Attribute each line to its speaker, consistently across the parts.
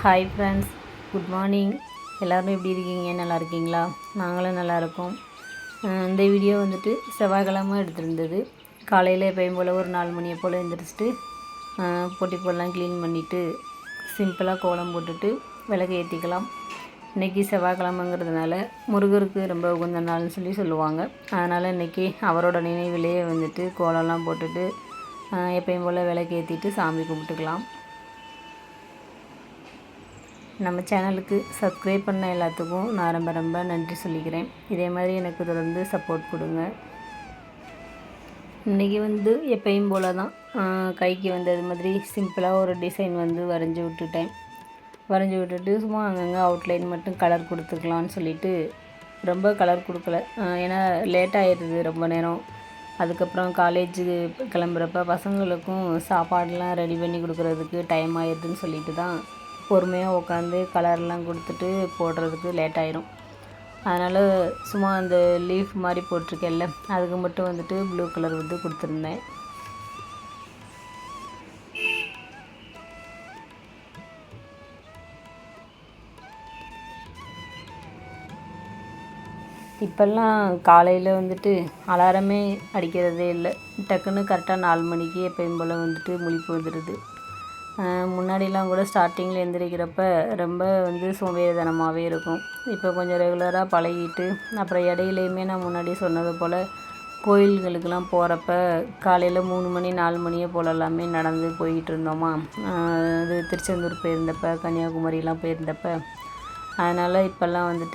Speaker 1: Hi friends, good morning. எல்லோரும் எப்படி இருக்கீங்க? நல்லா இருக்கீங்களா? நாங்களும் நல்லா இருக்கோம். இந்த வீடியோ வந்துட்டு செவ்வாய்க்கிழமை எடுத்திருந்தது. காலையில் எப்பயும் போல் ஒரு 4 மணியை போல் எழுந்திரிச்சிட்டு பொட்டி போடலாம் க்ளீன் பண்ணிவிட்டு சிம்பிளாக கோலம் போட்டுட்டு விளக்கு ஏற்றிக்கலாம். இன்றைக்கி செவ்வாய்க்கிழமைங்கிறதுனால முருகருக்கு ரொம்ப உகந்த நாள்னு சொல்லுவாங்க. அதனால் இன்றைக்கி அவரோட நினைவிலேயே வந்துட்டு கோலம்லாம் போட்டுட்டு எப்பயும் போல் விளக்கு ஏற்றிட்டு சாமி கும்பிட்டுக்கலாம். நம்ம சேனலுக்கு சப்ஸ்கிரைப் பண்ண எல்லாத்துக்கும் நான் ரொம்ப நன்றி சொல்லிக்கிறேன். இதே மாதிரி எனக்கு தொடர்ந்து சப்போர்ட் கொடுங்க. இன்றைக்கி எப்பயும் போல் தான் கைக்கு வந்தது மாதிரி சிம்பிளாக ஒரு டிசைன் வரைஞ்சி விட்டுட்டு சும்மா அங்கங்கே அவுட்லைன் மட்டும் கலர் கொடுத்துக்கலான்னு சொல்லிவிட்டு ரொம்ப கலர் கொடுக்கல. ஏன்னா லேட் ஆகிடுது ரொம்ப நேரம். அதுக்கப்புறம் காலேஜுக்கு கிளம்புறப்ப பசங்களுக்கும் சாப்பாடெலாம் ரெடி பண்ணி கொடுக்குறதுக்கு டைம் ஆகிடுதுன்னு சொல்லிட்டு தான் பொறுமையாக உட்காந்து கலர்லாம் கொடுத்துட்டு போடுறதுக்கு லேட் ஆயிரும். அதனால் சும்மா அந்த லீஃப் மாதிரி போட்டிருக்கேன்ல, அதுக்கு மட்டும் ப்ளூ கலர் கொடுத்துருந்தேன். இப்போல்லாம் காலையில் அலாரமே அடிக்கிறதே இல்லை. டக்குன்னு கரெக்டாக 4 மணிக்கு எப்பயும் போல் முழிப்பு வந்துடுது. முன்னாடிலாம் கூட ஸ்டார்டிங்கில் எழுந்திரிக்கிறப்ப ரொம்ப சோம்பேறித்தனமாகவே இருக்கும். இப்போ கொஞ்சம் ரெகுலராக பழகிட்டு அப்புறம் இடையிலையுமே நான் முன்னாடி சொன்னது போல் கோயில்களுக்கெல்லாம் போகிறப்ப காலையில் 3 மணி 4 மணியை போலெல்லாமே நடந்து போய்கிட்டு இருந்தோமா. அது திருச்செந்தூர் போயிருந்தப்போ கன்னியாகுமரிலாம் போயிருந்தப்போ அதனால் இப்போல்லாம்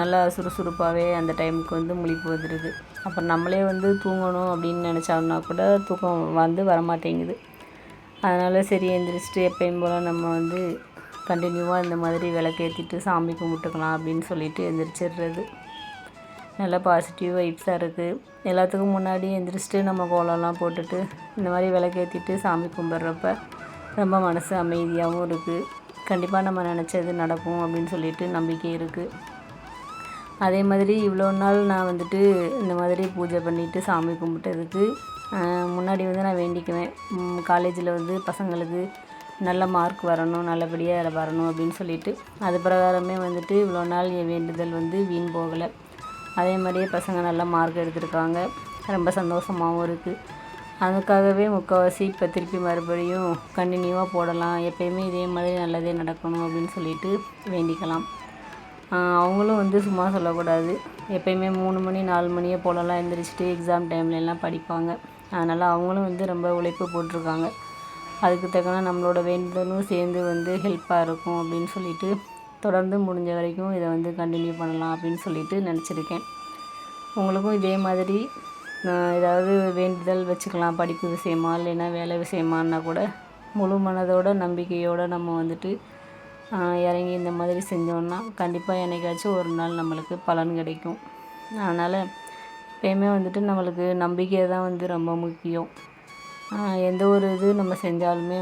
Speaker 1: நல்லா சுறுசுறுப்பாகவே அந்த டைமுக்கு முழிப்பு வந்துடுது. அப்புறம் நம்மளே தூங்கணும் அப்படின்னு நினச்சோம்னா கூட தூக்கம் வரமாட்டேங்குது. அதனால் சரி எழுந்திரிச்சிட்டு எப்பயும் போல் நம்ம கண்டினியூவாக இந்த மாதிரி விளக்கேற்றிட்டு சாமி கும்பிட்டுக்கலாம் அப்படின்னு சொல்லிட்டு எழுந்திரிச்சிடுறது. நல்லா பாசிட்டிவ் வைப்ஸாக இருக்குது. எல்லாத்துக்கும் முன்னாடி எழுந்திரிச்சிட்டு நம்ம கோலம்லாம் போட்டுட்டு இந்த மாதிரி விளக்கேற்றிட்டு சாமி கும்பிட்றப்ப ரொம்ப மனசு அமைதியாகவும் இருக்குது. கண்டிப்பாக நம்ம நினச்சது நடக்கும் அப்படின்னு சொல்லிட்டு நம்பிக்கை இருக்குது. அதே மாதிரி இவ்வளோ நாள் நான் இந்த மாதிரி பூஜை பண்ணிவிட்டு சாமி கும்பிட்டதுக்கு முன்னாடி நான் வேண்டிக்குவேன். காலேஜில் பசங்களுக்கு நல்ல மார்க் வரணும், நல்லபடியாக அதில் வரணும் அப்படின்னு சொல்லிட்டு அது பிரகாரமே இவ்வளோ நாள் என் வேண்டுதல் வீண் போகலை. அதே மாதிரியே பசங்க நல்ல மார்க் எடுத்திருக்காங்க. ரொம்ப சந்தோஷமாகவும் இருக்குது. அதுக்காகவே முக்கால்வாசி இப்போ திருப்பி மறுபடியும் கண்டினியூவாக போடலாம், எப்போயுமே இதே மாதிரி நல்லதே நடக்கணும் அப்படின்னு சொல்லிட்டு வேண்டிக்கலாம். அவங்களும் சும்மா சொல்லக்கூடாது. எப்போயுமே 3 மணி 4 மணியை போலலாம் எழுந்திரிச்சிட்டு எக்ஸாம் டைம்லலாம் படிப்பாங்க. அதனால் அவங்களும் ரொம்ப உழைப்பு போட்டிருக்காங்க. அதுக்கு தக்கன நம்மளோட வேண்டுதலும் சேர்ந்து ஹெல்ப்பாக இருக்கும் அப்படின்னு சொல்லிட்டு தொடர்ந்து முடிஞ்ச வரைக்கும் இதை கண்டினியூ பண்ணலாம் அப்படின்னு சொல்லிட்டு நினச்சிருக்கேன். உங்களுக்கும் இதே மாதிரி ஏதாவது வேண்டுதல் வச்சுக்கலாம், படிப்பு விஷயமா இல்லைன்னா வேலை விஷயமானா கூட முழு மனதோட நம்பிக்கையோடு நம்ம இறங்கி இந்த மாதிரி செஞ்சோன்னா கண்டிப்பாக என்னைக்காச்சும் ஒரு நாள் நம்மளுக்கு பலன் கிடைக்கும். அதனால் எப்பயுமே நம்மளுக்கு நம்பிக்கை தான் ரொம்ப முக்கியம். எந்த ஒரு இது நம்ம செஞ்சாலுமே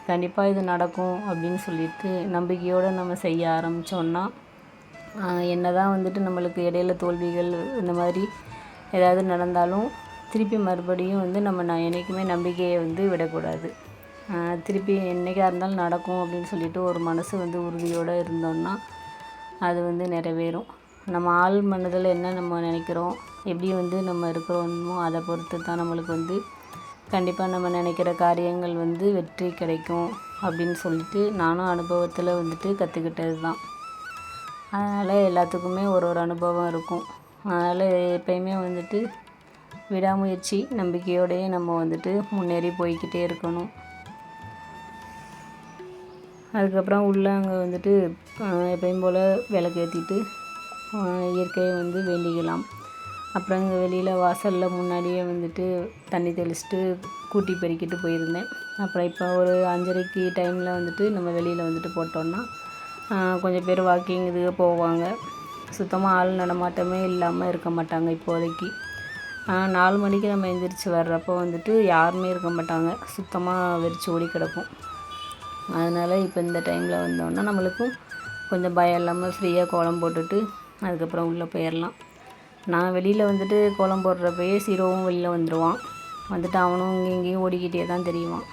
Speaker 1: கண்டிப்பாக இது நடக்கும் அப்படின்னு சொல்லிட்டு நம்பிக்கையோடு நம்ம செய்ய ஆரம்பித்தோன்னா என்ன தான் நம்மளுக்கு இடையில தோல்விகள் இந்த மாதிரி ஏதாவது நடந்தாலும் திருப்பி மறுபடியும் நம்ம என்றைக்குமே நம்பிக்கையை விடக்கூடாது. திருப்பி என்றைக்காக இருந்தாலும் நடக்கும் அப்படின்னு சொல்லிட்டு ஒரு மனசு உறுதியோடு இருந்தோம்னா அது நிறைவேறும். நம்ம ஆள் மனதில் என்ன நம்ம நினைக்கிறோம், எப்படி நம்ம இருக்கிறோமோ அதை பொறுத்து தான் நம்மளுக்கு கண்டிப்பாக நம்ம நினைக்கிற காரியங்கள் வெற்றி கிடைக்கும் அப்படின்னு சொல்லிட்டு நானும் அனுபவத்தில் கற்றுக்கிட்டது தான். அதனால் எல்லாத்துக்குமே ஒரு அனுபவம் இருக்கும். அதனால் எப்பயுமே விடாமுயற்சி நம்பிக்கையோடையே நம்ம முன்னேறி போய்கிட்டே இருக்கணும். அதுக்கப்புறம் உள்ளே அங்கே எப்பயும் போல் விளக்கேற்றிட்டு இயற்கையை வேண்டிக்கலாம். அப்புறம் இங்கே வெளியில் வாசலில் முன்னாடியே தண்ணி தெளிச்சிட்டு கூட்டி பெருக்கிட்டு போயிருந்தேன். அப்புறம் இப்போ ஒரு 5:30 டைமில் நம்ம வெளியில் போட்டோன்னா கொஞ்சம் பேர் வாக்கிங் இதுக்கு போவாங்க. சுத்தமாக ஆள் நடமாட்டமே இல்லாமல் இருக்க மாட்டாங்க இப்போதைக்கு. 4 மணிக்கு நம்ம எழுந்திரிச்சி வர்றப்போ யாருமே இருக்க மாட்டாங்க, சுத்தமாக வெறிச்சு ஓடி கிடக்கும். அதனால் இப்போ இந்த டைமில் வந்தோன்னா நம்மளுக்கும் கொஞ்சம் பயம் இல்லாமல் ஃப்ரீயாக கோலம் போட்டுட்டு அதுக்கப்புறம் உள்ளே போயிடலாம். நான் வெளியில் கோலம் போடுறப்பயே சீரோவும் வெளியில் வந்துடுவான். அவனும் இங்கேயும் ஓடிக்கிட்டே தான் தெரியுவான்.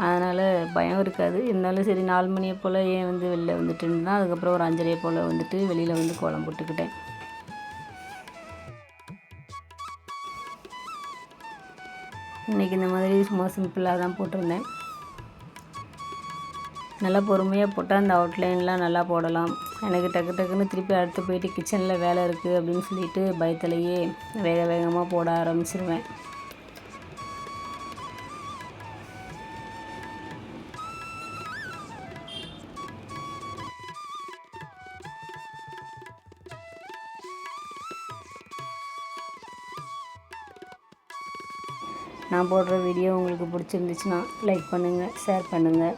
Speaker 1: அதனால் பயம் இருக்காது. இருந்தாலும் சரி 4 மணியை போல் ஏன் வந்து வெளில வந்துட்டுன்னு தான் அதுக்கப்புறம் ஒரு 5:30 போல் வந்துட்டு வெளியில் வந்து கோலம் போட்டுக்கிட்டேன். இன்றைக்கி இந்த மாதிரி சும்மா சிம்பிளாக தான் போட்டிருந்தேன். நல்லா பொறுமையாக போட்டால் அந்த அவுட்லைன்லாம் நல்லா போடலாம். எனக்கு டக்கு டக்குன்னு திருப்பி அடுத்து போயிட்டு கிச்சனில் வேலை இருக்குது அப்படின்னு சொல்லிட்டு பயத்துலையே வேக வேகமாக போட ஆரம்பிச்சிருவேன். நான் போடுற வீடியோ உங்களுக்கு பிடிச்சிருந்துச்சுன்னா லைக் பண்ணுங்கள், ஷேர் பண்ணுங்கள்.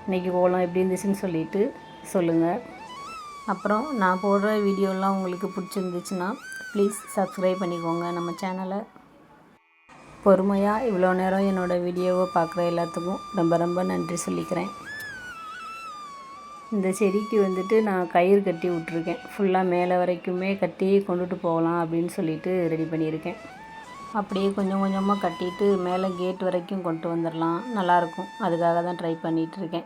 Speaker 1: இன்றைக்கி கோலம் எப்படி இருந்துச்சுன்னு சொல்லிவிட்டு சொல்லுங்கள். அப்புறம் நான் போடுற வீடியோலாம் உங்களுக்கு பிடிச்சிருந்துச்சுன்னா ப்ளீஸ் சப்ஸ்கிரைப் பண்ணிக்கோங்க நம்ம சேனலை. பொறுமையாக இவ்வளோ நேரம் என்னோடய வீடியோவை பார்க்குற எல்லாத்துக்கும் ரொம்ப ரொம்ப நன்றி சொல்லிக்கிறேன். இந்த செடிக்கு வந்துட்டு நான் கயிறு கட்டி விட்ருக்கேன். ஃபுல்லாக மேலே வரைக்குமே கட்டி கொண்டுட்டு போகலாம் அப்படின்னு சொல்லிட்டு ரெடி பண்ணியிருக்கேன். அப்படியே கொஞ்சம் கொஞ்சமாக கட்டிட்டு மேலே கேட் வரைக்கும் கொண்டு வந்துடலாம், நல்லாயிருக்கும். அதுக்காக தான் ட்ரை பண்ணிகிட்ருக்கேன்.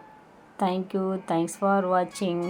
Speaker 1: தேங்க்யூ, தேங்க்ஸ் ஃபார் வாட்சிங்.